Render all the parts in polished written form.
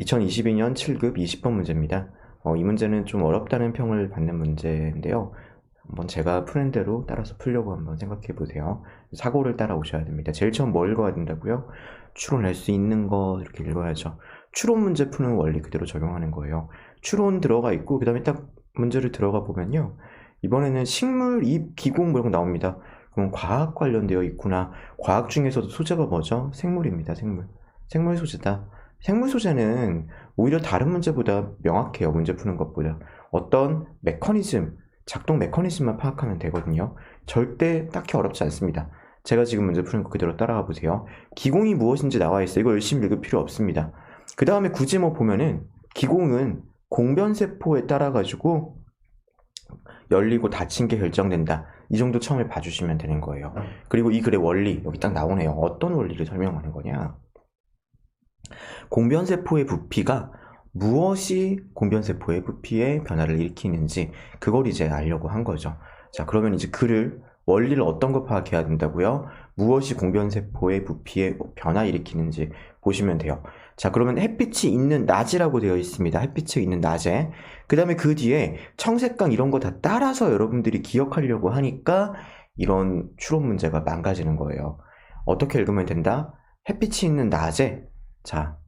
2022년 7급 20번 문제입니다. 이 문제는 좀 어렵다는 평을 받는 문제인데요. 한번 제가 푸는 대로 따라서 풀려고 한번 생각해 보세요. 사고를 따라오셔야 됩니다. 제일 처음 뭘 읽어야 된다고요? 추론할 수 있는 거 이렇게 읽어야죠. 추론 문제 푸는 원리 그대로 적용하는 거예요. 추론 들어가 있고 그 다음에 딱 문제를 들어가 보면요. 이번에는 식물, 잎, 기공 뭐 이런 거 나옵니다. 그럼 과학 관련되어 있구나. 과학 중에서도 소재가 뭐죠? 생물입니다. 생물. 생물 소재다. 생물 소재는 오히려 다른 문제보다 명확해요. 문제 푸는 것보다. 어떤 메커니즘, 작동 메커니즘만 파악하면 되거든요. 절대 딱히 어렵지 않습니다. 제가 지금 문제 푸는 거 그대로 따라가 보세요. 기공이 무엇인지 나와 있어요. 이거 열심히 읽을 필요 없습니다. 그 다음에 굳이 뭐 보면은 기공은 공변세포에 따라 가지고 열리고 닫힌 게 결정된다. 이 정도 처음에 봐주시면 되는 거예요. 그리고 이 글의 원리 여기 딱 나오네요. 어떤 원리를 설명하는 거냐. 공변세포의 부피가 무엇이 공변세포의 부피의 변화를 일으키는지 그걸 이제 알려고 한 거죠. 자, 그러면 이제 글을 원리를 어떤 거 파악해야 된다고요? 무엇이 공변세포의 부피의 변화 일으키는지 보시면 돼요. 자, 그러면 햇빛이 있는 낮이라고 되어 있습니다. 햇빛이 있는 낮에. 그 다음에 그 뒤에 청색강 이런 거 다 따라서 여러분들이 기억하려고 하니까 이런 추론 문제가 망가지는 거예요. 어떻게 읽으면 된다? 햇빛이 있는 낮에. 자,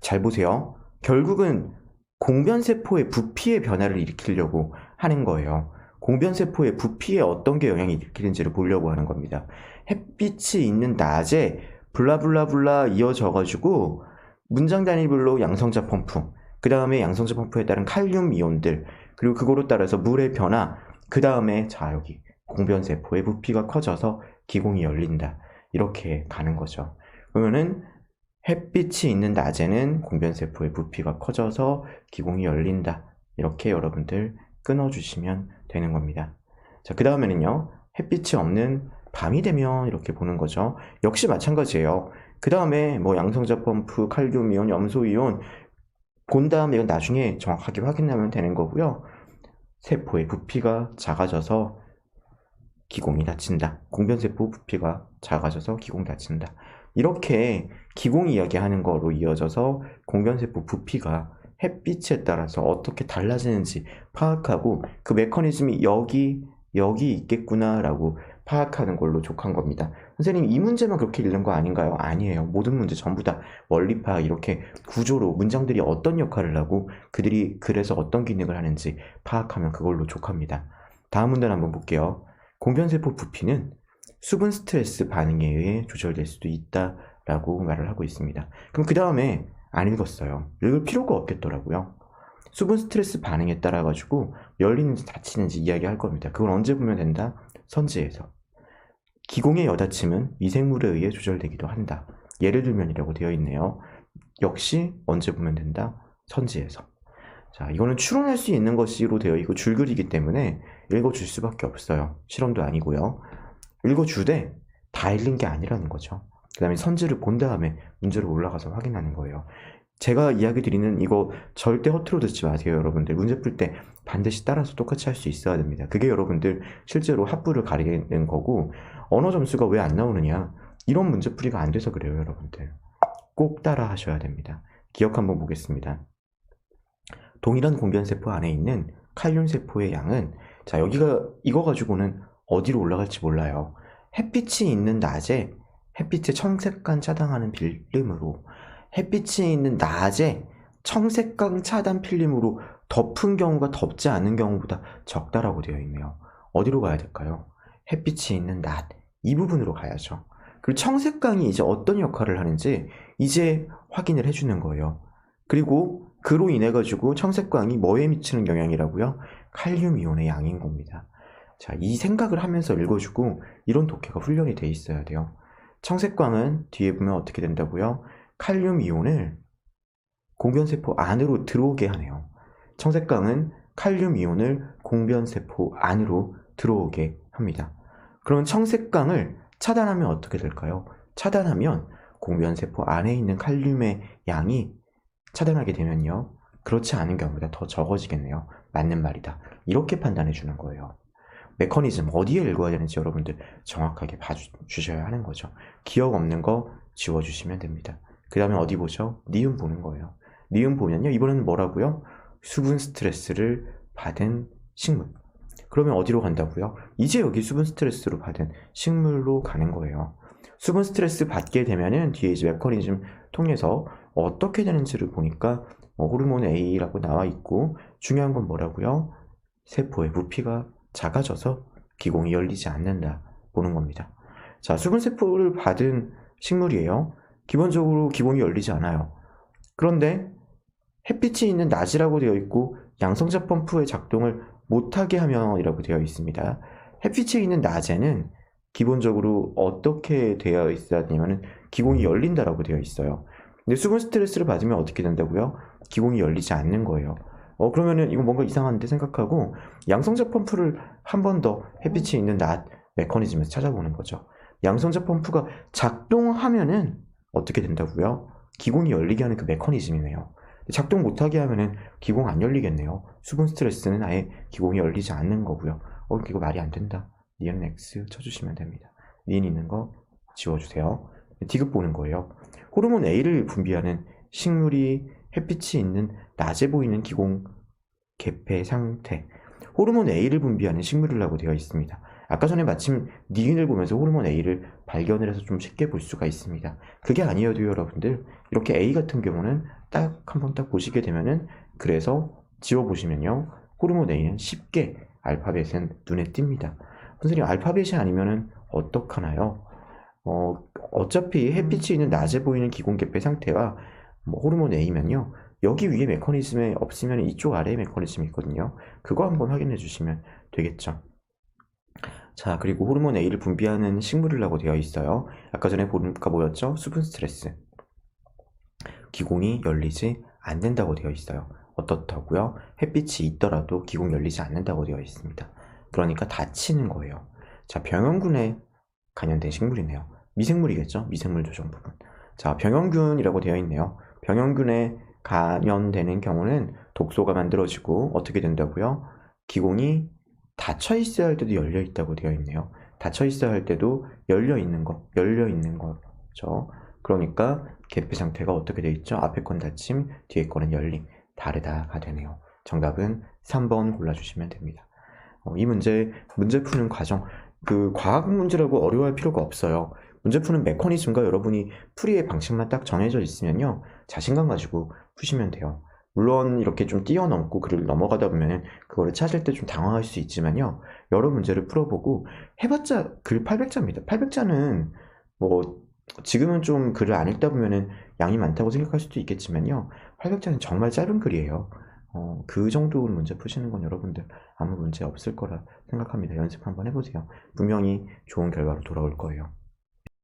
잘 보세요. 결국은 공변세포의 부피의 변화를 일으키려고 하는 거예요. 공변세포의 부피에 어떤 게 영향을 일으키는지를 보려고 하는 겁니다. 햇빛이 있는 낮에 블라블라블라 이어져가지고 문장 단위별로 양성자 펌프, 그 다음에 양성자 펌프에 따른 칼륨 이온들, 그리고 그거로 따라서 물의 변화, 그 다음에 자 여기 공변세포의 부피가 커져서 기공이 열린다. 이렇게 가는 거죠. 그러면은 햇빛이 있는 낮에는 공변세포의 부피가 커져서 기공이 열린다. 이렇게 여러분들 끊어주시면 되는 겁니다. 자, 그 다음에는요. 햇빛이 없는 밤이 되면 이렇게 보는 거죠. 역시 마찬가지예요. 그 다음에 뭐 양성자 펌프, 칼륨이온, 염소이온 본 다음에 이건 나중에 정확하게 확인하면 되는 거고요. 세포의 부피가 작아져서 기공이 닫힌다. 공변세포 부피가 작아져서 기공이 닫힌다. 이렇게 기공 이야기하는 거로 이어져서 공변세포 부피가 햇빛에 따라서 어떻게 달라지는지 파악하고 그 메커니즘이 여기 있겠구나라고 파악하는 걸로 족한 겁니다. 선생님 이 문제만 그렇게 읽는 거 아닌가요? 아니에요. 모든 문제 전부 다 원리 파악 이렇게 구조로 문장들이 어떤 역할을 하고 그들이 글에서 어떤 기능을 하는지 파악하면 그걸로 족합니다. 다음 문제를 한번 볼게요. 공변세포 부피는 수분 스트레스 반응에 의해 조절될 수도 있다라고 말을 하고 있습니다. 그럼 그 다음에 안 읽었어요. 읽을 필요가 없겠더라고요. 수분 스트레스 반응에 따라 가지고 열리는지 닫히는지 이야기할 겁니다. 그걸 언제 보면 된다? 선지에서. 기공의 여닫힘은 미생물에 의해 조절되기도 한다. 예를 들면이라고 되어 있네요. 역시 언제 보면 된다? 선지에서. 자, 이거는 추론할 수 있는 것으로 되어 있고 줄글이기 때문에 읽어줄 수밖에 없어요. 실험도 아니고요. 읽어주되 다 읽는 게 아니라는 거죠. 그 다음에 선지를 본 다음에 문제로 올라가서 확인하는 거예요. 제가 이야기 드리는 이거 절대 허투루 듣지 마세요, 여러분들. 문제 풀 때 반드시 따라서 똑같이 할 수 있어야 됩니다. 그게 여러분들 실제로 합부를 가리는 거고, 언어 점수가 왜 안 나오느냐? 이런 문제 풀이가 안 돼서 그래요, 여러분들. 꼭 따라 하셔야 됩니다. 기억 한번 보겠습니다. 동일한 공변세포 안에 있는 칼륨세포의 양은, 자, 여기가 이거 가지고는 어디로 올라갈지 몰라요. 햇빛이 있는 낮에 햇빛의 청색광 차단하는 필름으로, 햇빛이 있는 낮에 청색광 차단 필름으로 덮은 경우가 덮지 않은 경우보다 적다라고 되어 있네요. 어디로 가야 될까요? 햇빛이 있는 낮, 이 부분으로 가야죠. 그리고 청색광이 이제 어떤 역할을 하는지 이제 확인을 해주는 거예요. 그리고 그로 인해 가지고 청색광이 뭐에 미치는 영향이라고요? 칼륨 이온의 양인 겁니다. 자, 이 생각을 하면서 읽어주고 이런 독해가 훈련이 돼 있어야 돼요. 청색광은 뒤에 보면 어떻게 된다고요? 칼륨 이온을 공변세포 안으로 들어오게 하네요. 청색광은 칼륨 이온을 공변세포 안으로 들어오게 합니다. 그럼 청색광을 차단하면 어떻게 될까요? 차단하면 공변세포 안에 있는 칼륨의 양이 차단하게 되면요. 그렇지 않은 경우보다 더 적어지겠네요. 맞는 말이다. 이렇게 판단해 주는 거예요. 메커니즘 어디에 읽어야 되는지 여러분들 정확하게 봐주셔야 하는 거죠. 기억 없는 거 지워주시면 됩니다. 그 다음에 어디 보죠? 니은 보는 거예요. 니은 보면요. 이번에는 뭐라고요? 수분 스트레스를 받은 식물. 그러면 어디로 간다고요? 이제 여기 수분 스트레스로 받은 식물로 가는 거예요. 수분 스트레스 받게 되면은 뒤에 이제 메커니즘 통해서 어떻게 되는지를 보니까 호르몬 A라고 나와 있고, 중요한 건 뭐라고요? 세포의 부피가 작아져서 기공이 열리지 않는다 보는 겁니다. 자, 수분 세포를 받은 식물이에요. 기본적으로 기공이 열리지 않아요. 그런데 햇빛이 있는 낮이라고 되어 있고 양성자 펌프의 작동을 못하게 하면이라고 되어 있습니다. 햇빛이 있는 낮에는 기본적으로 어떻게 되어 있었냐면 기공이 열린다라고 되어 있어요. 근데 수분 스트레스를 받으면 어떻게 된다고요? 기공이 열리지 않는 거예요. 그러면은 이거 뭔가 이상한데 생각하고 양성자 펌프를 한 번 더 햇빛이 있는 낮 메커니즘에서 찾아보는 거죠. 양성자 펌프가 작동하면은 어떻게 된다고요? 기공이 열리게 하는 그 메커니즘이네요. 작동 못하게 하면은 기공 안 열리겠네요. 수분 스트레스는 아예 기공이 열리지 않는 거고요. 이거 말이 안 된다. 니은 X 쳐주시면 됩니다. 니은 있는 거 지워주세요. 디귿 보는 거예요. 호르몬 A를 분비하는 식물이 햇빛이 있는 낮에 보이는 기공 개폐 상태. 호르몬 A를 분비하는 식물이라고 되어 있습니다. 아까 전에 마침 니은을 보면서 호르몬 A를 발견을 해서 좀 쉽게 볼 수가 있습니다. 그게 아니어도 여러분들 이렇게 A 같은 경우는 딱 한번 딱 보시게 되면은, 그래서 지워보시면요, 호르몬 A는 쉽게 알파벳은 눈에 띕니다. 선생님, 알파벳이 아니면은 어떡하나요? 어차피 햇빛이 있는 낮에 보이는 기공개폐 상태와 호르몬 A면요, 여기 위에 메커니즘에 없으면 이쪽 아래에 메커니즘이 있거든요. 그거 한번 확인해 주시면 되겠죠. 자, 그리고 호르몬 A를 분비하는 식물이라고 되어 있어요. 아까 전에 보니까 뭐였죠? 수분 스트레스. 기공이 열리지 않는다고 되어 있어요. 어떻다고요? 햇빛이 있더라도 기공이 열리지 않는다고 되어 있습니다. 그러니까 다치는 거예요. 자, 병영균에 관련된 식물이네요. 미생물이겠죠? 미생물 조정 부분. 자, 병영균이라고 되어 있네요. 병영균에 감염되는 경우는 독소가 만들어지고 어떻게 된다고요? 기공이 닫혀 있어야 할 때도 열려 있다고 되어 있네요. 닫혀 있어야 할 때도 열려 있는 거죠. 그러니까 개폐 상태가 어떻게 되어 있죠? 앞에 건 닫힘, 뒤에 거는 열림. 다르다가 되네요. 정답은 3번 골라주시면 됩니다. 이 문제 푸는 과정, 그 과학 문제라고 어려워할 필요가 없어요. 문제 푸는 메커니즘과 여러분이 풀이의 방식만 딱 정해져 있으면요, 자신감 가지고 푸시면 돼요. 물론 이렇게 좀 뛰어넘고 글을 넘어가다 보면 그거를 찾을 때 좀 당황할 수 있지만요, 여러 문제를 풀어보고 해봤자 글 800자입니다. 800자는 뭐 지금은 좀 글을 안 읽다 보면은 양이 많다고 생각할 수도 있겠지만요, 800자는 정말 짧은 글이에요. 그 정도 문제 푸시는 건 여러분들 아무 문제 없을 거라 생각합니다. 연습 한번 해보세요. 분명히 좋은 결과로 돌아올 거예요.